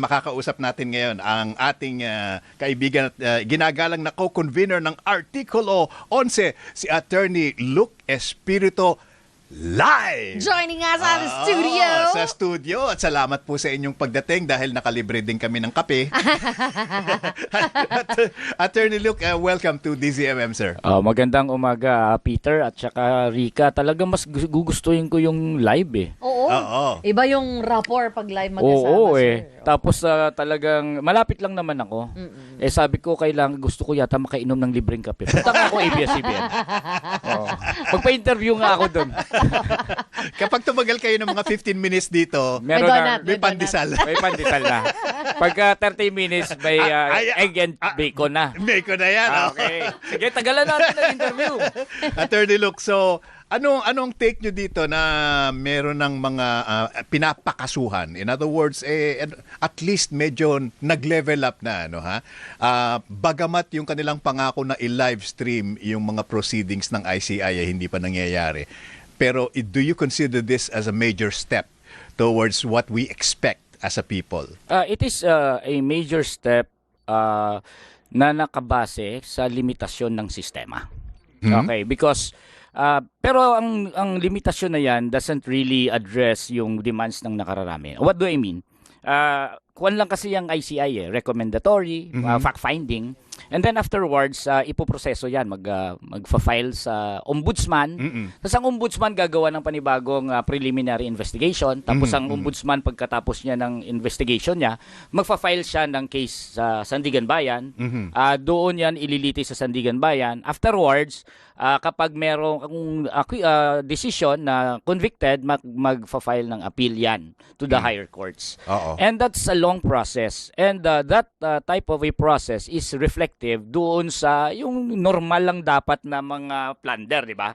Makakausap natin ngayon ang ating kaibigan at ginagalang na co-convener ng Artikulo 11, si Attorney Luke Espiritu live! Joining us sa studio. Sa studio. At salamat po sa inyong pagdating dahil nakalibre din kami ng kape. Attorney Luke, welcome to DZMM, sir. Magandang umaga, Peter at saka Rika. Talagang mas gugustuhin ko yung live eh. Oo. Iba yung rapport pag live magkasama, Oo sir. Tapos talagang malapit lang naman ako. Sabi ko gusto ko yata makainom ng libreng kape. Punta nga ako ABS-CBN. Magpa-interview nga ako doon. Kapag tumagal kayo ng mga 15 minutes dito, Meron donut, may pandesal. May pandesal na. Pagka 30 minutes, may egg and bacon na. Bacon na yan. Okay. Sige, tagalan natin ng interview. Attorney Luke, so anong take nyo dito na meron ng mga pinapakasuhan? In other words, at least medyo nag-level up na, bagamat yung kanilang pangako na i-live stream yung mga proceedings ng ICI ay hindi pa nangyayari. Pero do you consider this as a major step towards what we expect as a people? It is a major step na nakabase sa limitasyon ng sistema. Okay, because pero ang limitasyon na yan doesn't really address yung demands ng nakararami. What do I mean? Kuwan lang kasi yung ICI recommendatory, fact-finding, and then afterwards, ipoproseso yan, magfa-file sa ombudsman. Tapos ang ombudsman gagawa ng panibagong preliminary investigation. Tapos ang ombudsman, pagkatapos niya ng investigation niya, magfa-file siya ng case sa Sandigan Bayan. Doon yan ililiti sa Sandigan Bayan. Afterwards, kapag merong decision na convicted, magfa-file ng appeal yan to the higher courts. And that's a long process. And that type of a process is reflective doon sa yung normal lang dapat na mga plunder, di ba?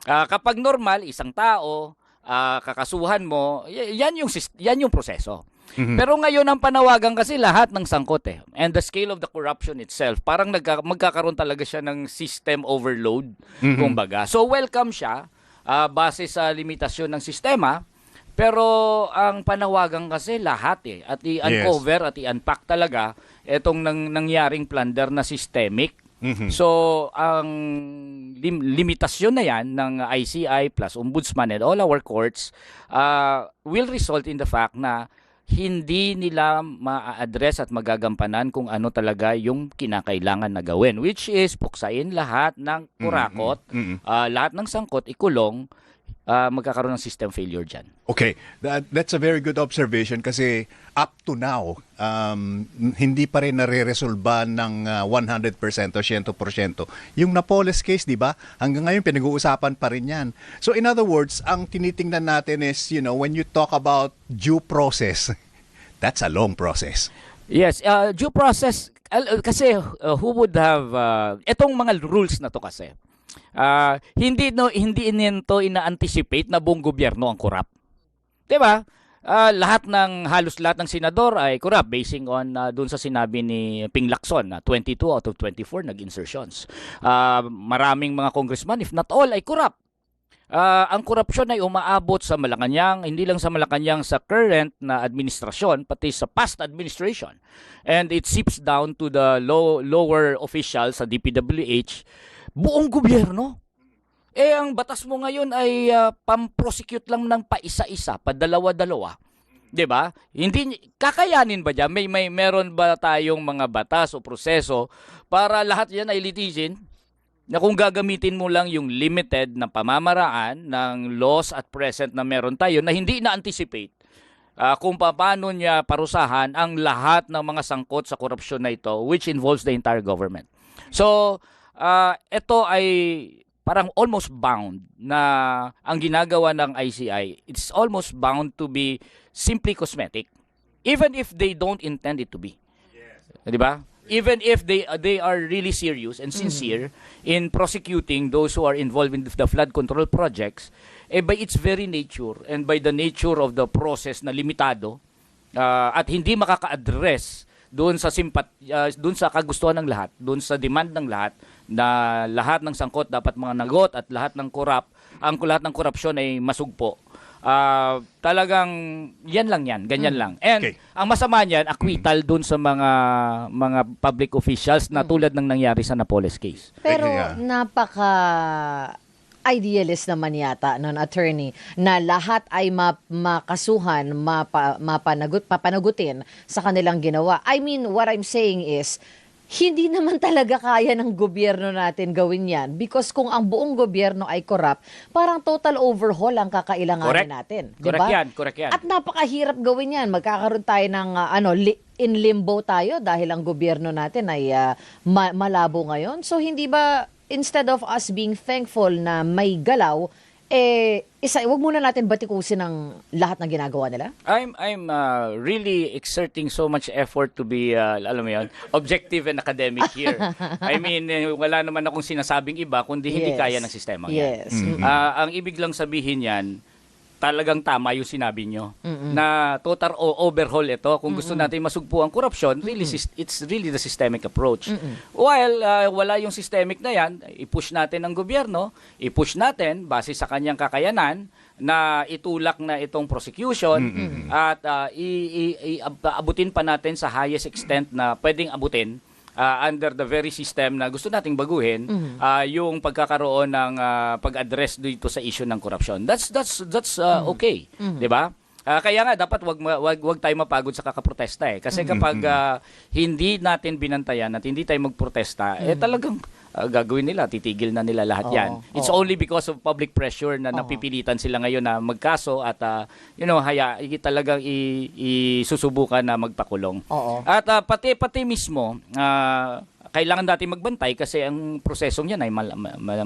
Kapag normal, isang tao, kakasuhan mo, yan yung proseso. Pero ngayon ang panawagan kasi lahat ng sangkot eh. And the scale of the corruption itself, parang magkakaroon talaga siya ng system overload, kumbaga. So welcome siya, base sa limitasyon ng sistema, pero ang panawagan kasi lahat eh. At i-uncover at i-unpack talaga itong nangyaring plunder na systemic. So ang limitasyon na yan ng ICI plus Ombudsman and all our courts will result in the fact na hindi nila ma-address at magagampanan kung ano talaga yung kinakailangan na gawin, which is puksain lahat ng kurakot, lahat ng sangkot, ikulong, magkakaroon ng system failure dyan. Okay, that's a very good observation kasi up to now, hindi pa rin nare-resolba ng 100% o 100%. Yung Napoles case, di ba? Hanggang ngayon, pinag-uusapan pa rin yan. So in other words, ang tinitingnan natin is, when you talk about due process, that's a long process. Yes, due process, kasi who would have, etong mga rules na to kasi, hindi nito ina-anticipate na buong gobyerno ang corrupt. 'Di ba? Halos lahat ng senador ay corrupt basing on doon sa sinabi ni Ping Lacson na 22 out of 24 nag-insertions. Maraming mga congressman, if not all, ay corrupt. Ang korupsyon ay umaabot sa Malacanang, hindi lang sa Malacanang, sa current na administrasyon, pati sa past administration. And it seeps down to the lower officials sa DPWH, buong gobyerno. Ang batas mo ngayon ay pam-prosecute lang ng paisa-isa, padalawa-dalawa. 'Di ba? Hindi kakayanin ba diyan? Meron ba tayong mga batas o proseso para lahat 'yan ay litisin? Na kung gagamitin mo lang yung limited na pamamaraan ng laws at present na meron tayo na hindi na-anticipate kung paano niya parusahan ang lahat ng mga sangkot sa korupsyon na ito, which involves the entire government. So, ito ay parang almost bound na ang ginagawa ng ICI, it's almost bound to be simply cosmetic, even if they don't intend it to be. Di ba? Even if they are really serious and sincere in prosecuting those who are involved in the flood control projects, by its very nature and by the nature of the process na limitado at hindi makaka-address doon sa kagustuhan ng lahat, doon sa demand ng lahat, na lahat ng sangkot dapat mga nagot at lahat ng lahat ng korupsyon ay masugpo. talagang yan lang yan, ganyan lang. And Okay. ang masama niyan, acquittal dun sa mga public officials na tulad ng nangyari sa Napoles case. Pero Yeah. napaka idealist naman yata non attorney na lahat ay makasuhan, papanagutin sa kanilang ginawa. I mean, what I'm saying is hindi naman talaga kaya ng gobyerno natin gawin yan because kung ang buong gobyerno ay corrupt, parang total overhaul ang kakailanganin Correct. natin. Correct Diba? yan, correct yan. At napakahirap gawin yan. Magkakaroon tayo ng in limbo tayo dahil ang gobyerno natin ay malabo ngayon. So hindi ba instead of us being thankful na may galaw, wag muna natin batikusin ang lahat ng ginagawa nila? I'm really exerting so much effort to be alam mo 'yon, objective and academic here. I mean, wala naman akong sinasabing iba kundi hindi Yes. kaya ng sistema yan. Yes. Mm-mm. Ang ibig lang sabihin yan, talagang tama yung sinabi nyo na total overhaul ito. Kung gusto natin masugpo ang korupsyon, really it's really the systemic approach. While wala yung systemic na yan, i-push natin ang gobyerno, i-push natin base sa kanyang kakayanan na itulak na itong prosecution at abutin pa natin sa highest extent na pwedeng abutin under the very system na gusto nating baguhin yung pagkakaroon ng pag-address dito sa issue ng corruption. That's okay, 'di ba? Kaya nga dapat wag tayo mapagod sa kakaprotesta kasi kapag hindi natin binantayan at hindi tayo magprotesta talagang gagawin nila, titigil na nila lahat yan. It's only because of public pressure na napipilitan sila ngayon na magkaso at talagang isusubukan na magpakulong. At pati mismo kailangan natin magbantay kasi ang prosesong yan ay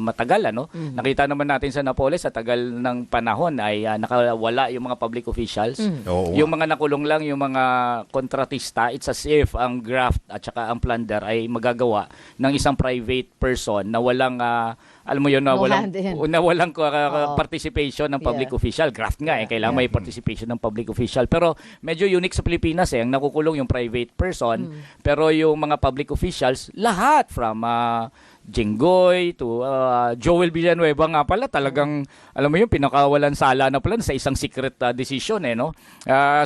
matagal. Nakita naman natin sa Napoles sa tagal ng panahon ay nakawala yung mga public officials. Yung mga nakulong lang, yung mga kontratista, it's as if ang graft at saka ang plunder ay magagawa ng isang private person na walang alam mo yun, na walang participation ng public official. Graft nga kailangan may participation ng public official. Pero medyo unique sa Pilipinas ang nakukulong yung private person, pero yung mga public officials, lahat from Jenggoy to Joel Villanueva nga pala talagang alam mo yung pinakawalan sala na pala sa isang secret decision no.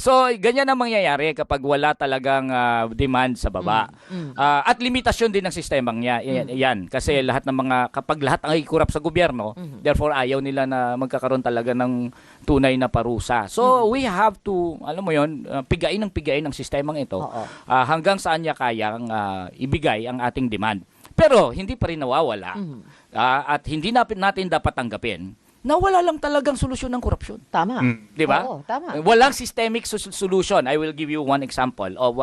So ganyan ang mangyayari kapag wala talagang demand sa baba. At limitasyon din ng sistemang yan kasi lahat ng mga kapag lahat ang corrupt sa gobyerno, therefore ayaw nila na magkakaroon talaga ng tunay na parusa. So we have to alam mo yon pigain ng sistemang ito hanggang saan niya kayang ibigay ang ating demand. Pero hindi pa rin nawawala at hindi natin dapat tanggapin na wala lang talagang solusyon ng korupsyon. Tama. Di ba? Oo, tama. Walang systemic solution. I will give you one example of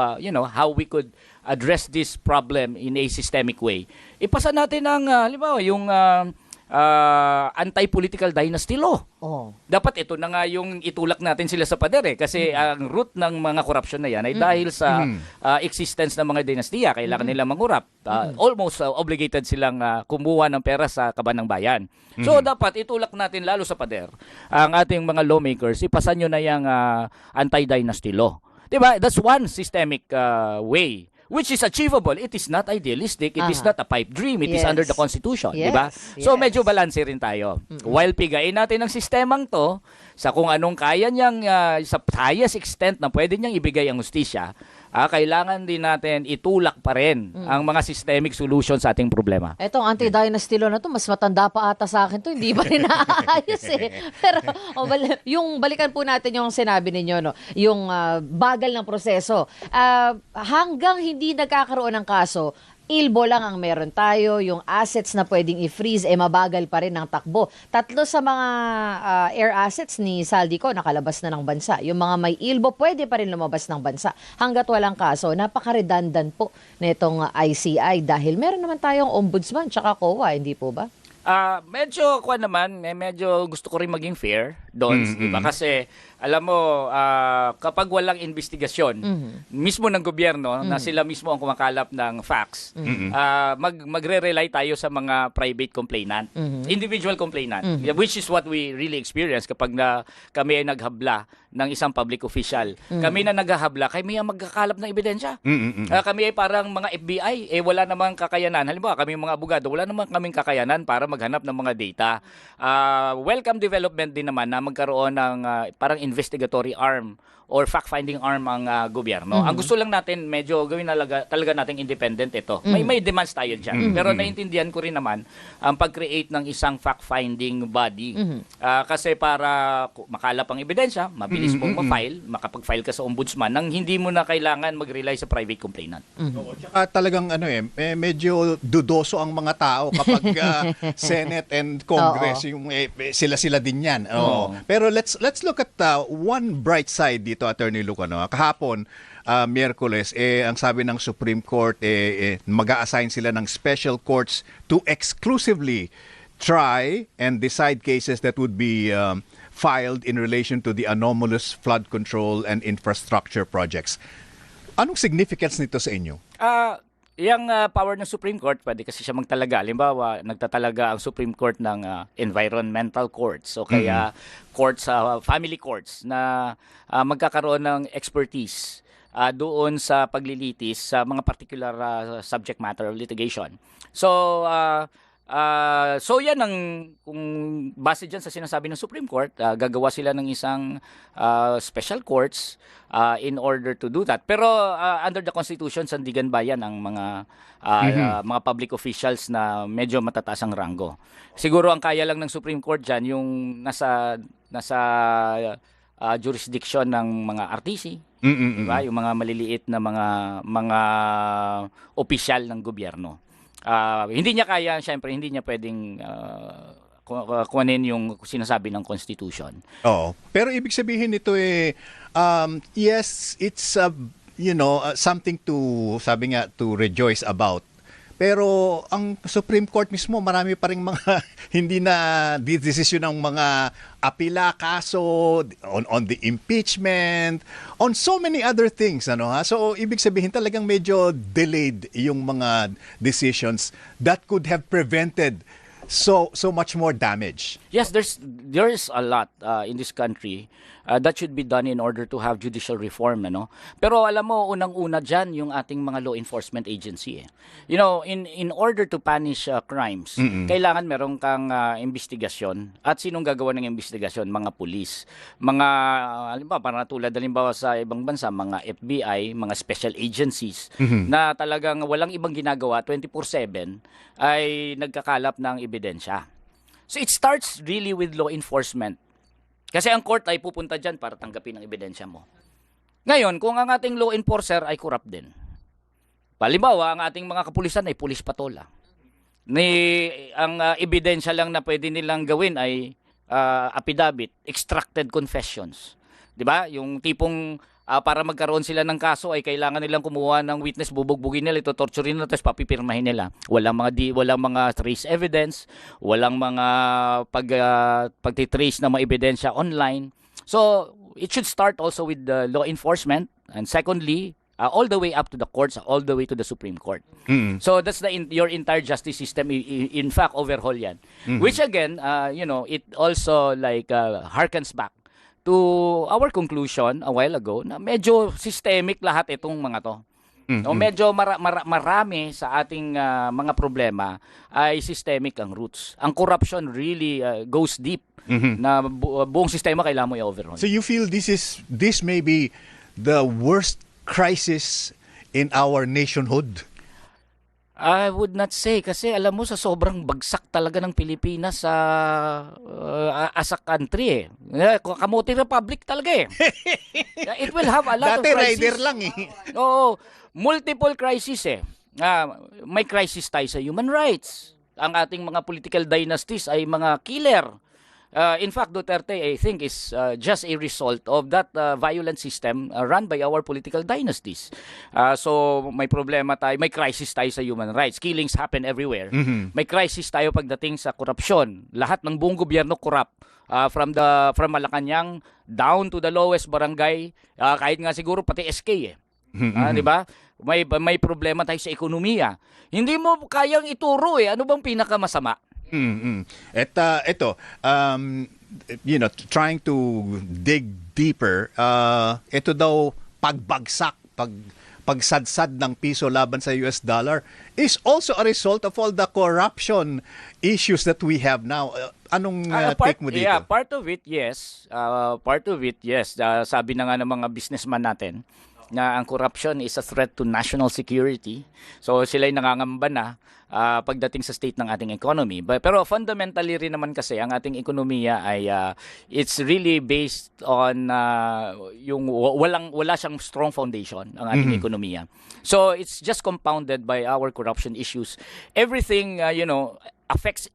how we could address this problem in a systemic way. Ipasa natin ang halimbawa yung anti-political dynasty law. Dapat ito na nga yung itulak natin sila sa pader kasi ang root ng mga korupsyon na yan ay dahil sa existence ng mga dinastiya. Kailangan nila mangurap. Almost obligated silang kumuha ng pera sa kaban ng bayan. So dapat itulak natin lalo sa pader ang ating mga lawmakers, ipasan nyo na yung anti-dynasty law. Diba? That's one systemic way which is achievable. It is not idealistic. It is not a pipe dream. It is under the Constitution. Diba? So medyo balanse rin tayo. While pigain natin ang sistemang to sa kung anong kaya niyang sa highest extent na pwede niyang ibigay ang hustisya, kailangan din natin itulak pa rin ang mga systemic solution sa ating problema. Etong anti-dynasty law na to, mas matanda pa ata sa akin to. Hindi ba rin naayos Pero yung balikan po natin yung sinabi ninyo, no? Yung bagal ng proseso. Hanggang hindi nagkakaroon ng kaso, ilbo lang ang meron tayo, yung assets na pwedeng i-freeze, mabagal pa rin ang takbo. 3 sa mga air assets ni Saldico nakalabas na ng bansa. Yung mga may ilbo, pwede pa rin lumabas ng bansa. Hanggat walang kaso, napaka-redundant po nitong ICI dahil meron naman tayong ombudsman tsaka COA, hindi po ba? Medyo medyo gusto ko rin maging fair doon, di ba? Kasi alam mo, kapag walang investigasyon mismo ng gobyerno na sila mismo ang kumakalap ng facts, magre-rely tayo sa mga private complainant, individual complainant, which is what we really experience kapag kami ay naghabla ng isang public official. Kami na naghahabla, kami ang magkakalap ng ebidensya. Kami ay parang mga FBI, wala namang kakayanan. Halimbawa, kami mga abogado, wala namang kaming kakayanan para maghanap ng mga data. Welcome development din naman na magkaroon ng parang investigatory arm or fact-finding arm ang gobyerno. Ang gusto lang natin, medyo gawin talaga nating independent ito. May demands tayo dyan. Pero naiintindihan ko rin naman ang pag-create ng isang fact-finding body. Kasi para makalap ang ebidensya, mabilis mong ma-file, makapag-file ka sa ombudsman nang hindi mo na kailangan mag-rely sa private complainant. Talagang medyo dudoso ang mga tao kapag Senate and Congress, yung sila din yan. Pero let's look at one bright side dito, Attorney Lucano. Kahapon, Miyerkules, ang sabi ng Supreme Court, mag-a-assign sila ng special courts to exclusively try and decide cases that would be filed in relation to the anomalous flood control and infrastructure projects. Anong significance nito sa inyo? Yung power ng Supreme Court, pwede kasi siya magtalaga. Halimbawa, nagtatalaga ang Supreme Court ng environmental courts o kaya courts, family courts na magkakaroon ng expertise doon sa paglilitis sa mga particular subject matter of litigation. So yan ang, kung base dyan sa sinasabi ng Supreme Court, gagawa sila ng isang special courts in order to do that. Pero under the Constitution, sandigan bayan ang mga public officials na medyo matataas ang ranggo. Siguro ang kaya lang ng Supreme Court dyan, yung nasa jurisdiction ng mga RTC, diba? Yung mga maliliit na mga opisyal ng gobyerno. Hindi niya kaya, syempre, hindi niya pwedeng kunin yung sinasabi ng Constitution. Oo. Pero ibig sabihin nito yes, it's something to, sabi nga, to rejoice about. Pero ang Supreme Court mismo, marami pa ring mga hindi na desisyon ng mga apila, kaso on the impeachment, on so many other things. So ibig sabihin talagang medyo delayed yung mga decisions that could have prevented so much more damage. Yes, there is a lot in this country that should be done in order to have judicial reform, Pero alam mo, unang-una diyan yung ating mga law enforcement agency. In order to punish crimes, kailangan meron kang investigasyon. At sinong gagawa ng investigasyon? Mga pulis. Mga halimbawa, para tulad halimbawa sa ibang bansa, mga FBI, mga special agencies na talagang walang ibang ginagawa 24/7 ay nagkakalap ng ebidensya. So it starts really with law enforcement. Kasi ang court ay pupunta dyan para tanggapin ang ebidensya mo. Ngayon, kung ang ating law enforcer ay corrupt din. Halimbawa, ang ating mga kapulisan ay pulis patola. Ang ebidensya lang na pwede nilang gawin ay affidavit, extracted confessions. 'Di ba? Yung tipong para magkaroon sila ng kaso ay kailangan nilang kumuha ng witness, bubugbugin nila, ito torturein nila, tapos papipirmahin nila. Walang mga trace evidence, walang mga pagtitrace ng mga ebidensya online. So, it should start also with the law enforcement, and secondly, all the way up to the courts, all the way to the Supreme Court. So that's your entire justice system, in fact, overhaul yan. Which again, it also harkens back to our conclusion a while ago na medyo systemic lahat itong mga to. Medyo marami sa ating mga problema ay systemic ang roots. Ang corruption really goes deep, na buong sistema kailangan mo i-overhaul. So you feel this may be the worst crisis in our nationhood? I would not say, kasi alam mo, sa sobrang bagsak talaga ng Pilipinas as a country Kamuti Republic talaga It will have a lot of crisis. Dati rider lang Oo, multiple crisis may crisis tayo sa human rights. Ang ating mga political dynasties ay mga killer. In fact, Duterte, I think, is just a result of that violent system run by our political dynasties. So, may problema tayo, may crisis tayo sa human rights. Killings happen everywhere. May crisis tayo pagdating sa korupsyon. Lahat ng buong gobyerno corrupt. From Malacanang down to the lowest barangay, kahit nga siguro pati SK di ba? May problema tayo sa ekonomiya. Hindi mo kayang ituro Ano bang pinakamasama? Trying to dig deeper, ito daw pagbagsak, pagsadsad ng piso laban sa US dollar is also a result of all the corruption issues that we have now. Anong take mo dito? Yeah, part of it, yes. Part of it, yes. Sabi na nga ng mga businessman natin na ang corruption is a threat to national security. So sila'y nangangamba na pagdating sa state ng ating economy. Pero fundamentally rin naman kasi ang ating ekonomiya ay it's really based on yung wala siyang strong foundation ang ating ekonomiya. So it's just compounded by our corruption issues. Everything affect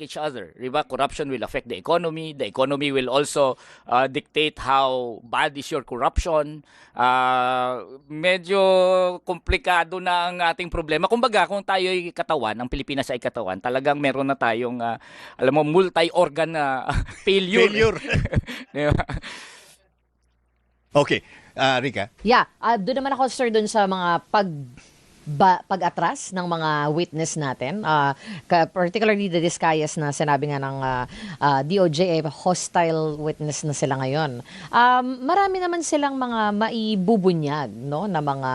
each other. Diba? Corruption will affect the economy. The economy will also dictate how bad is your corruption. Medyo komplikado na ang ating problema. Kumbaga, kung tayo ay katawan, ang Pilipinas ay katawan, talagang meron na tayong, multi-organ failure. Failure. Diba? Okay. Rica? Yeah, doon naman ako, sir, doon sa mga pag-atras ng mga witness natin, particularly the Discayas na sinabi nga ng DOJ, hostile witness na sila ngayon. Marami naman silang mga maibubunyag, no, na mga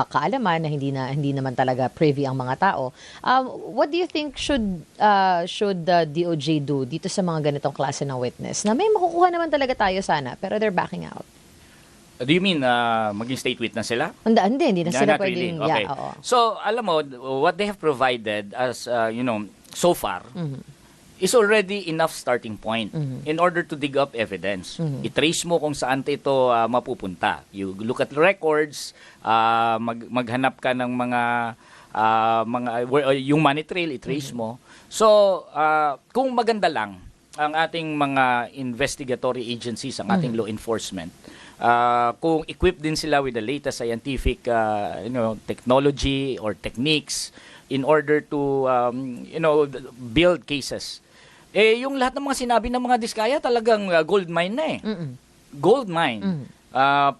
kaalaman na hindi naman talaga privy ang mga tao. What do you think should the DOJ do dito sa mga ganitong klase ng witness na may makukuha naman talaga tayo sana pero they're backing out? Do you mean maging state witness sila? Hindi na sila Not pwedeng, really. Okay. yeah, oo. So, alam mo, what they have provided as, so far, is already enough starting point in order to dig up evidence. I-trace mo kung saan ito mapupunta. You look at the records, maghanap ka ng yung money trail, i-trace mo. So, kung maganda lang ang ating mga investigatory agencies, ang ating law enforcement, kung equipped din sila with the latest scientific technology or techniques in order to build cases. Yung lahat ng mga sinabi ng mga Diskaya talagang gold mine na eh. Gold mine.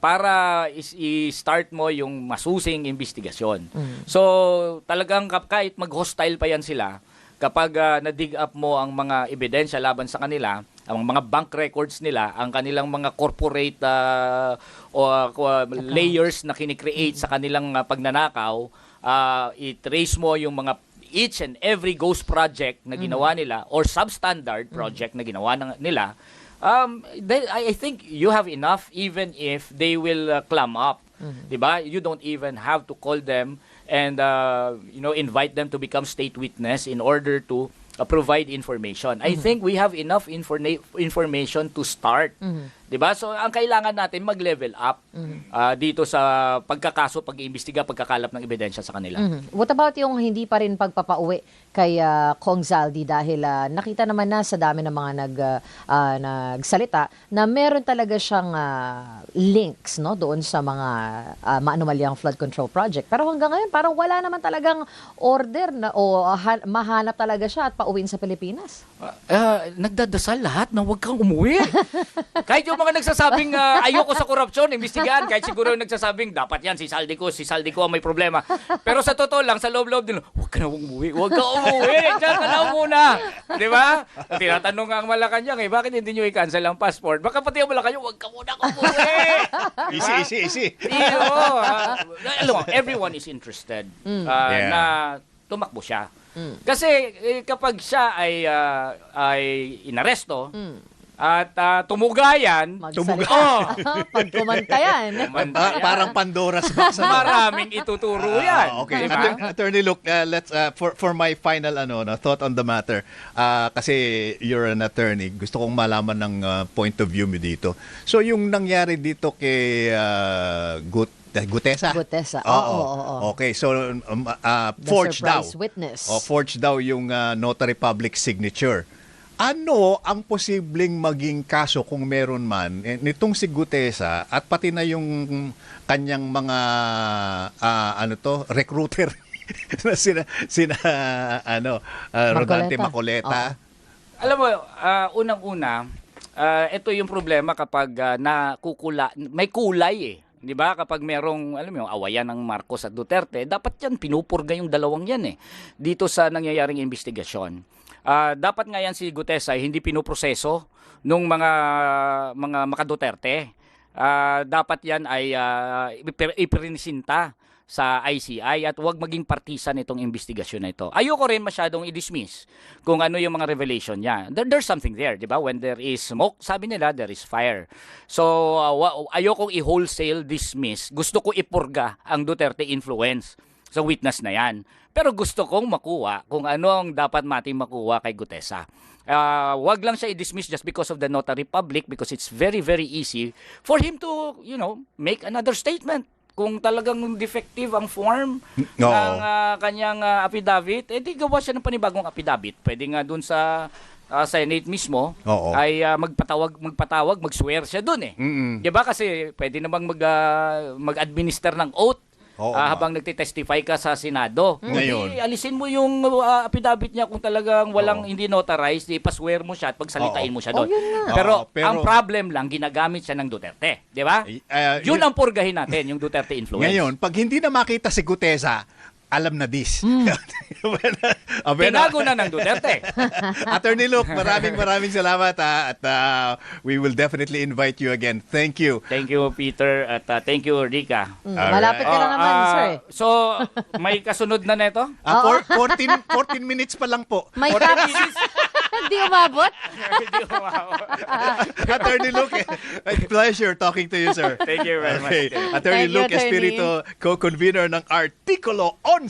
Para i-start mo yung masusing investigasyon. So talagang kahit mag-hostile pa yan sila, kapag na-dig up mo ang mga ebidensya laban sa kanila, ang mga bank records nila, ang kanilang mga corporate layers na kinikreate sa kanilang pagnanakaw, i-trace mo yung mga each and every ghost project na ginawa nila or substandard project na ginawa nila, then I think you have enough even if they will clam up. Diba? You don't even have to call them and invite them to become state witness in order to provide information. I think we have enough information to start. Diba? So, ang kailangan natin mag-level up dito sa pagkakaso, pag-iimbestiga, pagkakalap ng ebidensya sa kanila. What about yung hindi pa rin pagpapauwi kay Kong Zaldi dahil nakita naman na sa dami ng mga nagsalita na meron talaga siyang links, no, doon sa mga maanumalyang flood control project. Pero hanggang ngayon parang wala naman talagang order na o mahanap talaga siya at pauwiin sa Pilipinas. Nagdadasal lahat na huwag kang umuwi. Kahit yung mga nagsasabing ayoko sa korupsyon, imbestigahan, kahit siguro yung nagsasabing dapat yan, si Saldi ko ang may problema. Pero sa totoo lang, sa loob-loob din, huwag ka na umuwi, diyan ka na muna. Di ba? Tinatanong nga ang Malacanang, bakit hindi nyo i-cancel ang passport? Baka pati ang Malacanang, huwag ka muna umuwi. Easy. Everyone is interested na tumakbo siya. Kasi kapag siya ay inaresto at tumugayan, pag kumanta yan. Parang Pandora's box. Maraming ituturo yan. Okay. Diba? Attorney Luke, let's for my final thought on the matter. Kasi you're an attorney, gusto kong malaman ng point of view mo dito. So yung nangyari dito kay Gutesa. Oo. Okay, so forged daw. Witness. Forged daw yung notary public signature. Ano ang posibleng maging kaso kung meron man nitong si Gutesa at pati na yung kanyang mga recruiter na sina Rodante Macoleta. Alam mo, unang-una, ito yung problema kapag may kulay eh. 'Di ba? Kapag merong awayan ng Marcos at Duterte, dapat yan pinupurga yung dalawang yan eh. Dito sa nangyayaring investigasyon. Dapat nga yan si Gutesa hindi pinoproseso nung mga Duterte. dapat yan ay ipresenta sa ICI at huwag maging partisan itong investigasyon na ito. Ayoko rin masyadong i-dismiss kung ano yung mga revelation niya. There's something there, di ba? When there is smoke, sabi nila, there is fire. So, ayokong i-wholesale dismiss. Gusto ko ipurga ang Duterte influence sa witness na yan. Pero gusto kong makuha kung ano ang dapat mating makuha kay Gutesa. Wag lang siya i-dismiss just because of the notary public because it's very, very easy for him to, make another statement. Kung talagang defective ang form ng kanyang affidavit, di gawa siya ng panibagong affidavit. Pwede nga dun sa Senate mismo ay magpatawag, mag-swear siya dun eh. Di ba? Kasi pwede namang mag-administer ng oath habang nagtitestify ka sa Senado. Ngayon. Alisin mo yung affidavit niya kung talagang hindi notarized, ipaswear mo siya at pagsalitain mo siya doon. Pero ang problem lang, ginagamit siya ng Duterte. Di ba? Yun ang purgahin natin, yung Duterte influence. Ngayon, pag hindi na makita si Gutesa, alam na this. Tinago na ng Duterte. Attorney Luke, maraming salamat at we will definitely invite you again. Thank you. Thank you, Peter, at thank you, Rica. Malapit ka lang naman, sir. So, may kasunod na neto? 14 minutes pa lang po. May caps. Hindi umabot? Hindi ko Attorney Luke, a pleasure talking to you, sir. Thank you very much. Attorney Thank you, Luke Attorney. Espirito, co-convener ng Artikulo 11.